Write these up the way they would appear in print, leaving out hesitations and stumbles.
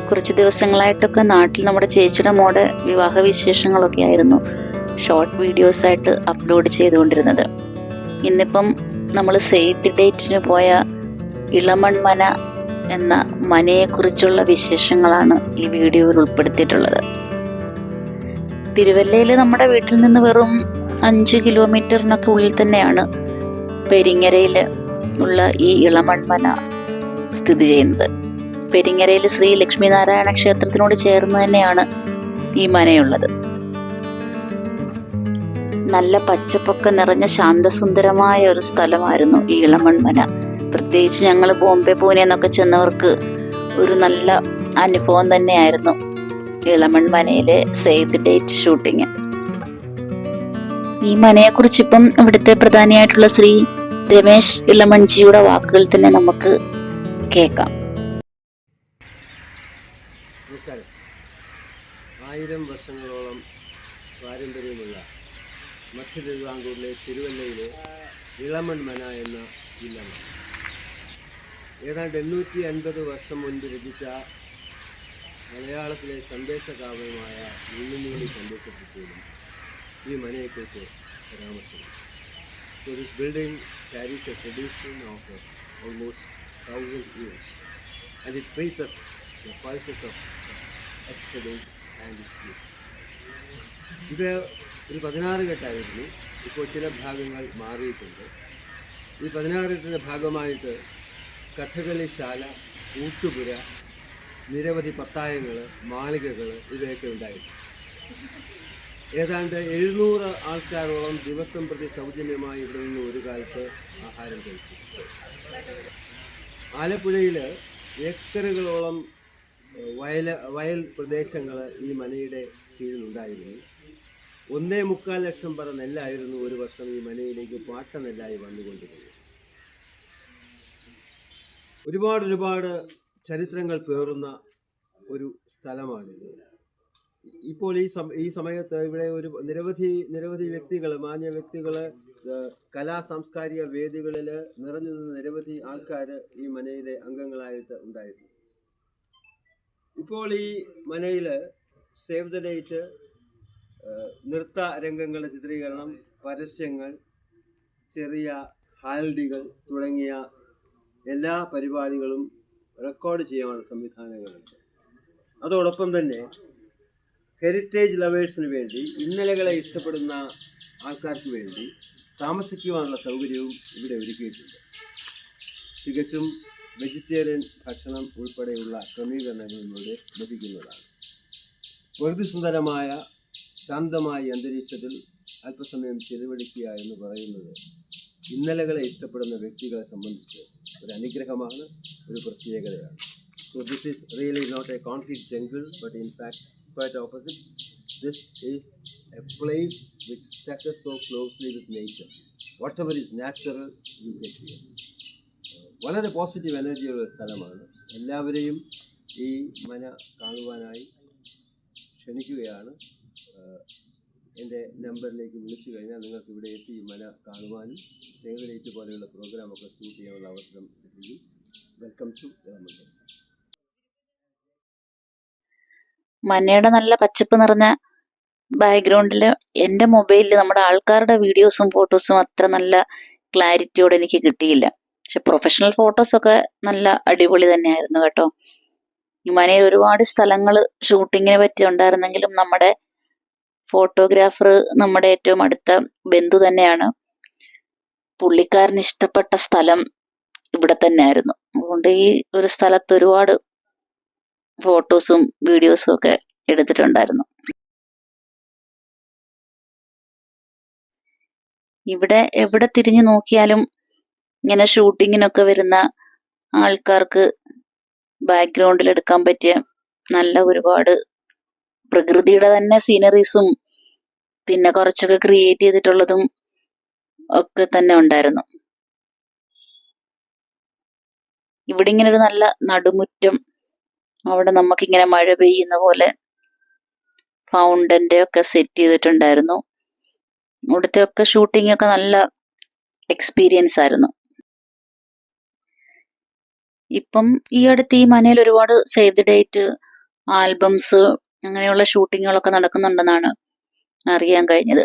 കുറച്ച് ദിവസങ്ങളായിട്ടൊക്കെ നാട്ടിൽ നമ്മുടെ ചേച്ചിയുടെ മോടെ വിവാഹ വിശേഷങ്ങളൊക്കെ ആയിരുന്നു ഷോർട്ട് വീഡിയോസ് ആയിട്ട് അപ്ലോഡ് ചെയ്തുകൊണ്ടിരുന്നത്. ഇന്നിപ്പം നമ്മൾ സേവ് ദി ഡേറ്റിന് പോയ ഇളമൺമന എന്ന മനയെക്കുറിച്ചുള്ള വിശേഷങ്ങളാണ് ഈ വീഡിയോയിൽ ഉൾപ്പെടുത്തിയിട്ടുള്ളത്. തിരുവല്ലയിൽ നമ്മുടെ വീട്ടിൽ നിന്ന് വെറും 5 കിലോമീറ്ററിനൊക്കെ ഉള്ളിൽ തന്നെയാണ് പെരിങ്ങരയിൽ ഉള്ള ഈ ഇളമൺമന സ്ഥിതി ചെയ്യുന്നത്. പെരിങ്ങരയിൽ ശ്രീ ലക്ഷ്മീനാരായണ ക്ഷേത്രത്തിനോട് ചേർന്ന് തന്നെയാണ് ഈ മനയുള്ളത്. നല്ല പച്ചപ്പൊക്കെ നിറഞ്ഞ ശാന്തസുന്ദരമായ ഒരു സ്ഥലമായിരുന്നു ഈ ഇളമൺമന. പ്രത്യേകിച്ച് ഞങ്ങൾ ബോംബെ പൂനെ എന്നൊക്കെ ചെന്നവർക്ക് ഒരു നല്ല അനുഭവം തന്നെയായിരുന്നു ഇളമൺമനയിലെ സേവ് ദി ഡേറ്റ് ഷൂട്ടിങ്. ഈ മനയെക്കുറിച്ച് ഇപ്പം ഇവിടുത്തെ പ്രധാനിയായിട്ടുള്ള ശ്രീ രമേശ് ഇളമൺജിയുടെ വാക്കുകൾ തന്നെ നമുക്ക് കേൾക്കാം. 1000 വർഷങ്ങളോളം പാരമ്പര്യമുള്ള മധ്യ തിരുവിതാംകൂറിലെ തിരുവല്ലയിലെ ഇളമൺമന എന്ന ഇല്ലം ഏതാണ്ട് 850 വർഷം മുൻപ് രചിച്ച മലയാളത്തിലെ സന്ദേശകാവ്യമായ മുള്ളുമൂളി സന്ദേശത്തിലും ഈ മനയെക്കുറിച്ച് പരാമർശിക്കുന്നു. So this building carries a tradition of almost 1000 years and it breathes the pulses of yesterday's and its future. ഇത് ഒരു 16 കെട്ടായിരുന്നു. ഇപ്പോൾ ചില ഭാഗങ്ങൾ മാറിയിട്ടുണ്ട്. ഈ 16 കെട്ടിൻ്റെ ഭാഗമായിട്ട് കഥകളിശാല, ഊട്ടുപുര, നിരവധി പത്തായങ്ങൾ, മാളികകൾ ഇവയൊക്കെ ഉണ്ടായിരുന്നു. ഏതാണ്ട് 700 ആൾക്കാരോളം ദിവസം പ്രതി സൗജന്യമായി ഇവിടെ നിന്ന് ഒരു കാലത്ത് ആഹാരം കഴിച്ചു. ആലപ്പുഴയിൽ ഏക്കറുകളോളം വയൽ പ്രദേശങ്ങൾ ഈ മനയുടെ കീഴിലുണ്ടായിരുന്നു. 1.25 ലക്ഷം പറ നെല്ലായിരുന്നു ഒരു വർഷം ഈ മനയിലേക്ക് പാട്ട നെല്ലായി വന്നുകൊണ്ടിരുന്നത്. ഒരുപാട് ചരിത്രങ്ങൾ പേറുന്ന ഒരു സ്ഥലമാണിത്. ഇപ്പോൾ ഈ സമയത്ത് ഇവിടെ ഒരു നിരവധി വ്യക്തികൾ, മാന്യ വ്യക്തികൾ, കലാ സാംസ്കാരിക വേദികളിൽ നിറഞ്ഞു നിന്ന നിരവധി ആൾക്കാർ ഈ മനയിലെ അംഗങ്ങളായിട്ട് ഉണ്ടായിരുന്നു. ഇപ്പോൾ ഈ മനയിൽ സേവ് ദ ഡേറ്റ്, നൃത്ത രംഗങ്ങളുടെ ചിത്രീകരണം, പരസ്യങ്ങൾ, ചെറിയ ഹാൽഡികൾ തുടങ്ങിയ എല്ലാ പരിപാടികളും റെക്കോർഡ് ചെയ്യാനുള്ള സംവിധാനങ്ങളുണ്ട്. അതോടൊപ്പം തന്നെ ഹെറിറ്റേജ് ലവേഴ്സിന് വേണ്ടി, ഇന്നലകളെ ഇഷ്ടപ്പെടുന്ന ആൾക്കാർക്ക് വേണ്ടി താമസിക്കുവാനുള്ള സൗകര്യവും ഇവിടെ ഒരുക്കിയിട്ടുണ്ട്. തികച്ചും വെജിറ്റേറിയൻ ഭക്ഷണം ഉൾപ്പെടെയുള്ള ക്രമീകരണങ്ങളിലൂടെ ലഭിക്കുന്നതാണ്. പ്രകൃതിസുന്ദരമായ ശാന്തമായ അന്തരീക്ഷത്തിൽ അല്പസമയം ചെലവഴിക്കുക എന്ന് പറയുന്നത് ഇന്നലകളെ ഇഷ്ടപ്പെടുന്ന വ്യക്തികളെ സംബന്ധിച്ച് ഒരു അനുഗ്രഹമാണ്, ഒരു പ്രത്യേകതയാണ്. So this is really not a concrete jungle, but in fact quite opposite. This is a place which touches so closely with nature. Whatever is natural you get here. വളരെ പോസിറ്റീവ് എനർജിയുള്ള സ്ഥലമാണ്. എല്ലാവരെയും ഈ മന കാണുവാനായി ക്ഷണിക്കുകയാണ്. എൻ്റെ നമ്പറിലേക്ക് വിളിച്ചു കഴിഞ്ഞാൽ നിങ്ങൾക്ക് ഇവിടെ എത്തി ഈ മന കാണുവാനും സേവ് ദി ഡേറ്റ് പോലെയുള്ള പ്രോഗ്രാമൊക്കെ ഷൂട്ട് ചെയ്യാനുള്ള അവസരം ലഭിക്കും. Welcome to ഇളമൺമന. മനയുടെ നല്ല പച്ചപ്പ് നിറഞ്ഞ ബാക്ക്ഗ്രൗണ്ടിൽ എൻ്റെ മൊബൈലിൽ നമ്മുടെ ആൾക്കാരുടെ വീഡിയോസും ഫോട്ടോസും അത്ര നല്ല ക്ലാരിറ്റിയോടെ എനിക്ക് കിട്ടിയില്ല. പക്ഷെ പ്രൊഫഷണൽ ഫോട്ടോസൊക്കെ നല്ല അടിപൊളി തന്നെയായിരുന്നു കേട്ടോ. ഈ മനയിൽ ഒരുപാട് സ്ഥലങ്ങൾ ഷൂട്ടിങ്ങിനെ പറ്റി ഉണ്ടായിരുന്നെങ്കിലും നമ്മുടെ ഫോട്ടോഗ്രാഫർ നമ്മുടെ ഏറ്റവും അടുത്ത ബന്ധു തന്നെയാണ്. പുള്ളിക്കാരന് ഇഷ്ടപ്പെട്ട സ്ഥലം ഇവിടെ തന്നെയായിരുന്നു. അതുകൊണ്ട് ഈ ഒരു സ്ഥലത്ത് ഒരുപാട് ഫോട്ടോസും വീഡിയോസും ഒക്കെ എടുത്തിട്ടുണ്ടായിരുന്നു. ഇവിടെ എവിടെ തിരിഞ്ഞു നോക്കിയാലും ഇങ്ങനെ ഷൂട്ടിങ്ങിനൊക്കെ വരുന്ന ആൾക്കാർക്ക് ബാക്ക്ഗ്രൗണ്ടിൽ എടുക്കാൻ പറ്റിയ നല്ല ഒരുപാട് പ്രകൃതിയുടെ തന്നെ സീനറീസും പിന്നെ കുറച്ചൊക്കെ ക്രിയേറ്റ് ചെയ്തിട്ടുള്ളതും ഒക്കെ തന്നെ ഉണ്ടായിരുന്നു. ഇവിടെ ഇങ്ങനെ ഒരു നല്ല നടുമുറ്റം, അവിടെ നമുക്കിങ്ങനെ മഴ പെയ്യുന്ന പോലെ ഫൗണ്ടന്റെ ഒക്കെ സെറ്റ് ചെയ്തിട്ടുണ്ടായിരുന്നു. ഇവിടുത്തെ ഒക്കെ ഷൂട്ടിംഗ് ഒക്കെ നല്ല എക്സ്പീരിയൻസ് ആയിരുന്നു. ഇപ്പം ഈ അടുത്ത് ഈ മനയിൽ ഒരുപാട് സേവ് ദി ഡേറ്റ് ആൽബംസ് അങ്ങനെയുള്ള ഷൂട്ടിങ്ങുകളൊക്കെ നടക്കുന്നുണ്ടെന്നാണ് അറിയാൻ കഴിഞ്ഞത്.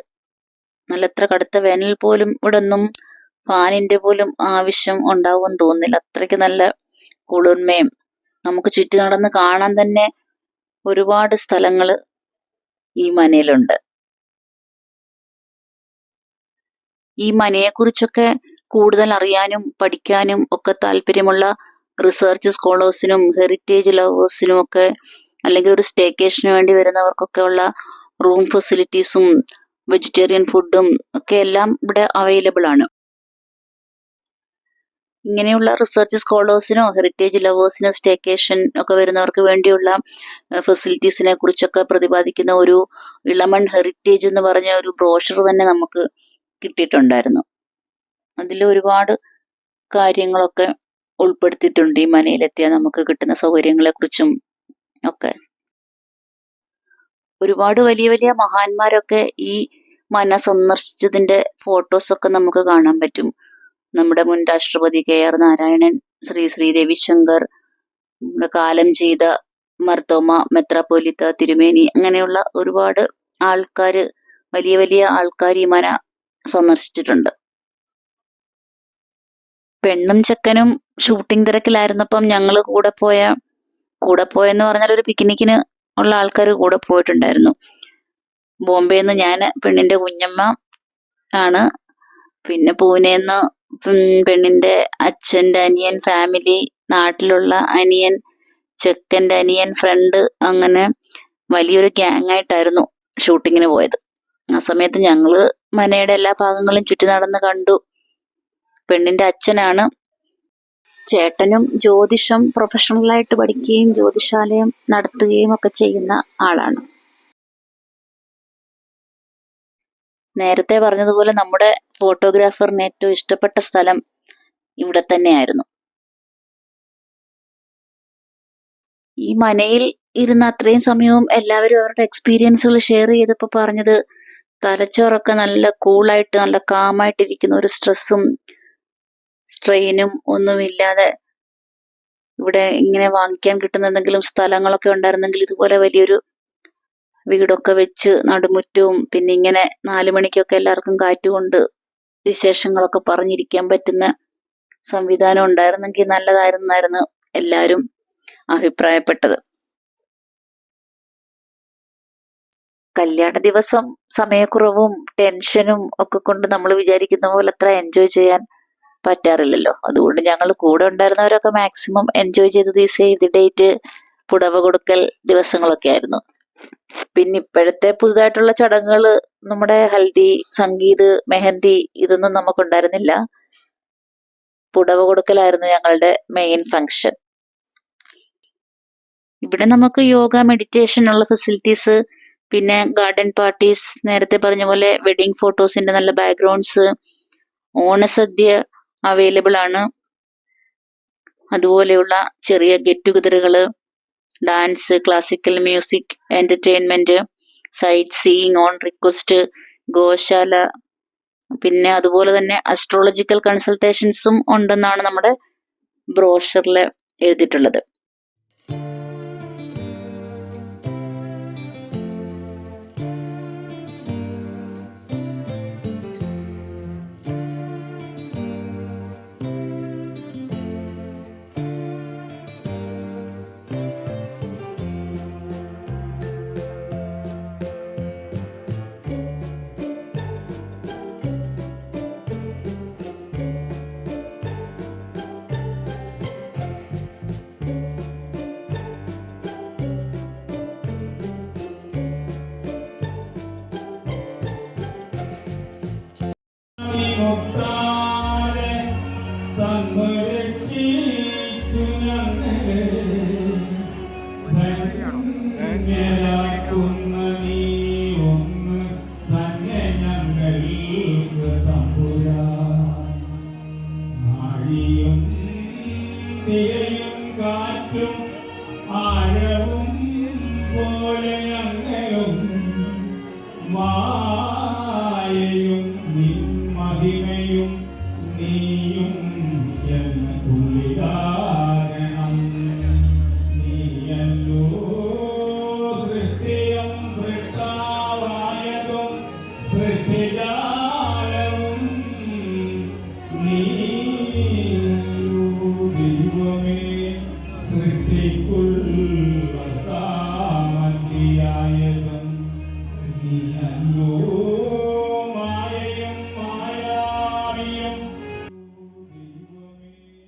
നല്ല എത്ര കടുത്ത വേനൽ പോലും ഇവിടെ ഒന്നും ഫാനിന്റെ പോലും ആവശ്യം ഉണ്ടാവുമെന്ന് തോന്നുന്നില്ല. അത്രയ്ക്ക് നല്ല കുളിർമയും. നമുക്ക് ചുറ്റി നടന്ന് കാണാൻ തന്നെ ഒരുപാട് സ്ഥലങ്ങൾ ഈ മനയിലുണ്ട്. ഈ മനയെക്കുറിച്ചൊക്കെ കൂടുതൽ അറിയാനും പഠിക്കാനും ഒക്കെ താല്പര്യമുള്ള റിസർച്ച് സ്കോളേഴ്സിനും ഹെറിറ്റേജ് ലവേഴ്സിനും ഒക്കെ, അല്ലെങ്കിൽ ഒരു സ്റ്റേക്കേഷന് വേണ്ടി വരുന്നവർക്കൊക്കെ ഉള്ള റൂം ഫെസിലിറ്റീസും വെജിറ്റേറിയൻ ഫുഡും ഒക്കെ എല്ലാം ഇവിടെ അവൈലബിൾ ആണ്. ഇങ്ങനെയുള്ള റിസർച്ച് സ്കോളേഴ്സിനോ ഹെറിറ്റേജ് ലവേഴ്സിനോ സ്റ്റേക്കേഷൻ ഒക്കെ വരുന്നവർക്ക് വേണ്ടിയുള്ള ഫെസിലിറ്റീസിനെ കുറിച്ചൊക്കെ പ്രതിപാദിക്കുന്ന ഒരു ഇളമൺ ഹെറിറ്റേജ് എന്ന് പറഞ്ഞ ഒരു ബ്രോഷർ തന്നെ നമുക്ക് കിട്ടിയിട്ടുണ്ടായിരുന്നു. അതിൽ ഒരുപാട് കാര്യങ്ങളൊക്കെ ഉൾപ്പെടുത്തിയിട്ടുണ്ട് ഈ മനയിലെത്തിയാൽ നമുക്ക് കിട്ടുന്ന സൗകര്യങ്ങളെ കുറിച്ചും ഒക്കെ. ഒരുപാട് വലിയ വലിയ മഹാന്മാരൊക്കെ ഈ മന സന്ദർശിച്ചതിന്റെ ഫോട്ടോസൊക്കെ നമുക്ക് കാണാൻ പറ്റും. നമ്മുടെ മുൻ രാഷ്ട്രപതി KR നാരായണൻ, ശ്രീ രവിശങ്കർ, നമ്മുടെ കാലം ചെയ്ത മർത്തോമ മെത്രാപ്പോലിത്ത തിരുമേനി, അങ്ങനെയുള്ള ഒരുപാട് ആൾക്കാർ, വലിയ വലിയ ആൾക്കാർ ഈ മന സന്ദർശിച്ചിട്ടുണ്ട്. പെണ്ണും ചെക്കനും ഷൂട്ടിംഗ് തിരക്കിലായിരുന്നപ്പം ഞങ്ങൾ കൂടെ പോയെന്ന് പറഞ്ഞാൽ ഒരു പിക്നിക്കിന് ഉള്ള ആൾക്കാർ കൂടെ പോയിട്ടുണ്ടായിരുന്നു. ബോംബെന്ന് ഞാൻ, പെണ്ണിന്റെ കുഞ്ഞമ്മ ആണ്, പിന്നെ പൂനെന്ന് പെണ്ണിന്റെ അച്ഛൻ്റെ അനിയൻ ഫാമിലി, നാട്ടിലുള്ള അനിയൻ, ചെക്കൻ്റെ അനിയൻ, ഫ്രണ്ട്, അങ്ങനെ വലിയൊരു ഗ്യാങ് ആയിട്ടായിരുന്നു ഷൂട്ടിങ്ങിന് പോയത്. ആ സമയത്ത് ഞങ്ങള് മനയുടെ എല്ലാ ഭാഗങ്ങളും ചുറ്റി നടന്ന് കണ്ടു. പെണ്ണിന്റെ അച്ഛനാണ്. ചേട്ടനും ജ്യോതിഷം പ്രൊഫഷണലായിട്ട് പഠിക്കുകയും ജ്യോതിഷാലയം നടത്തുകയും ഒക്കെ ചെയ്യുന്ന ആളാണ്. നേരത്തെ പറഞ്ഞതുപോലെ നമ്മുടെ ഫോട്ടോഗ്രാഫറിന് ഏറ്റവും ഇഷ്ടപ്പെട്ട സ്ഥലം ഇവിടെ തന്നെയായിരുന്നു. ഈ മനയിൽ ഇരുന്ന അത്രയും സമയവും എല്ലാവരും അവരുടെ എക്സ്പീരിയൻസുകൾ ഷെയർ ചെയ്തപ്പോൾ പറഞ്ഞത്, തലച്ചോറൊക്കെ നല്ല കൂളായിട്ട് നല്ല കാമായിട്ടിരിക്കുന്ന, ഒരു സ്ട്രെസ്സും സ്ട്രെയിനും ഒന്നുമില്ലാതെ, ഇവിടെ ഇങ്ങനെ വാങ്ങിക്കാൻ കിട്ടുന്ന എന്തെങ്കിലും സ്ഥലങ്ങളൊക്കെ ഉണ്ടായിരുന്നെങ്കിൽ ഇതുപോലെ വലിയൊരു വീടൊക്കെ വെച്ച് നടുമുറ്റവും, പിന്നെ ഇങ്ങനെ 4 മണിക്കൊക്കെ എല്ലാവർക്കും കാറ്റുകൊണ്ട് വിശേഷങ്ങളൊക്കെ പറഞ്ഞിരിക്കാൻ പറ്റുന്ന സംവിധാനം ഉണ്ടായിരുന്നെങ്കിൽ നല്ലതായിരുന്നായിരുന്നു എല്ലാവരും അഭിപ്രായപ്പെട്ടത്. കല്യാണ ദിവസം സമയക്കുറവും ടെൻഷനും ഒക്കെ കൊണ്ട് നമ്മൾ വിചാരിക്കുന്ന പോലെ അത്ര എൻജോയ് ചെയ്യാൻ പറ്റാറില്ലല്ലോ. അതുകൊണ്ട് ഞങ്ങൾ കൂടെ ഉണ്ടായിരുന്നവരൊക്കെ മാക്സിമം എൻജോയ് ചെയ്തത് ഈ സേവ് ദി ഡേറ്റ്, പുടവ കൊടുക്കൽ ദിവസങ്ങളൊക്കെ ആയിരുന്നു. പിന്നെ ഇപ്പോഴത്തെ പുതുതായിട്ടുള്ള ചടങ്ങുകൾ, നമ്മുടെ ഹൽദി, സംഗീത്, മെഹന്തി, ഇതൊന്നും നമുക്കുണ്ടായിരുന്നില്ല. പുടവ കൊടുക്കലായിരുന്നു ഞങ്ങളുടെ മെയിൻ ഫങ്ഷൻ. ഇവിടെ നമുക്ക് യോഗ, മെഡിറ്റേഷൻ ഉള്ള ഫെസിലിറ്റീസ്, പിന്നെ ഗാർഡൻ പാർട്ടീസ്, നേരത്തെ പറഞ്ഞ പോലെ വെഡിങ് ഫോട്ടോസിന്റെ നല്ല ബാക്ക്ഗ്രൗണ്ട്സ്, ഓണസദ്യ അവൈലബിൾ ആണ്. അതുപോലെയുള്ള ചെറിയ ഗെറ്റ് ടുഗദറുകള്, dance, classical music, entertainment, sight seeing on request, ഗോശാല, പിന്നെ അതുപോലെ തന്നെ അസ്ട്രോളജിക്കൽ കൺസൾട്ടേഷൻസും ഉണ്ടെന്നാണ് നമ്മുടെ ബ്രോഷറിൽ എഴുതിയിട്ടുള്ളത്.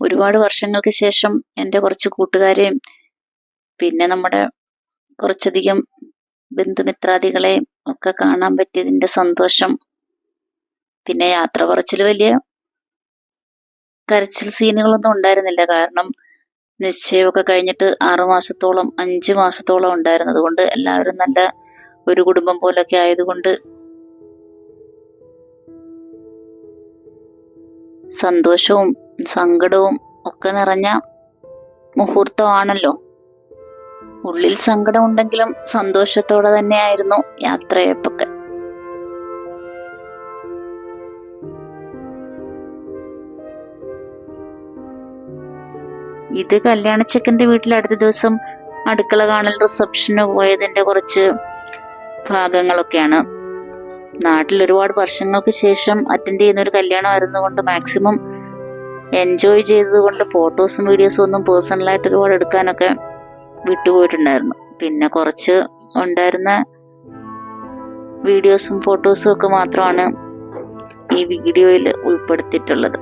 ഒരുപാട് വർഷങ്ങൾക്ക് ശേഷം എൻ്റെ കുറച്ച് കൂട്ടുകാരെയും പിന്നെ നമ്മുടെ കുറച്ചധികം ബന്ധുമിത്രാദികളെയും ഒക്കെ കാണാൻ പറ്റിയതിൻ്റെ സന്തോഷം, പിന്നെ യാത്ര പറച്ചിൽ വലിയ കരച്ചിൽ സീനുകളൊന്നും ഉണ്ടായിരുന്നില്ല. കാരണം നിശ്ചയമൊക്കെ കഴിഞ്ഞിട്ട് 6 മാസത്തോളം 5 മാസത്തോളം ഉണ്ടായിരുന്നത് കൊണ്ട് എല്ലാവരും നല്ല ഒരു കുടുംബം പോലൊക്കെ ആയതുകൊണ്ട് സന്തോഷവും സങ്കടവും ഒക്കെ നിറഞ്ഞ മുഹൂർത്തമാണല്ലോ. ഉള്ളിൽ സങ്കടം ഉണ്ടെങ്കിലും സന്തോഷത്തോടെ തന്നെയായിരുന്നു യാത്രയപ്പൊക്കെ. ഇത് കല്യാണച്ചക്കൻ്റെ വീട്ടിൽ അടുത്ത ദിവസം അടുക്കള കാണൽ റിസപ്ഷന് പോയതിൻ്റെ കുറച്ച് ഭാഗങ്ങളൊക്കെയാണ്. നാട്ടിൽ ഒരുപാട് വർഷങ്ങൾക്ക് ശേഷം അറ്റൻഡ് ചെയ്യുന്ന ഒരു കല്യാണമായിരുന്നു കൊണ്ട് മാക്സിമം എൻജോയ് ചെയ്തതുകൊണ്ട് ഫോട്ടോസും വീഡിയോസും ഒന്നും പേഴ്സണലായിട്ട് ഒരുപാട് എടുക്കാനൊക്കെ വിട്ടുപോയിട്ടുണ്ടായിരുന്നു. പിന്നെ കുറച്ച് ഉണ്ടായിരുന്ന വീഡിയോസും ഫോട്ടോസും ഒക്കെ മാത്രമാണ് ഈ വീഡിയോയിൽ ഉൾപ്പെടുത്തിയിട്ടുള്ളത്.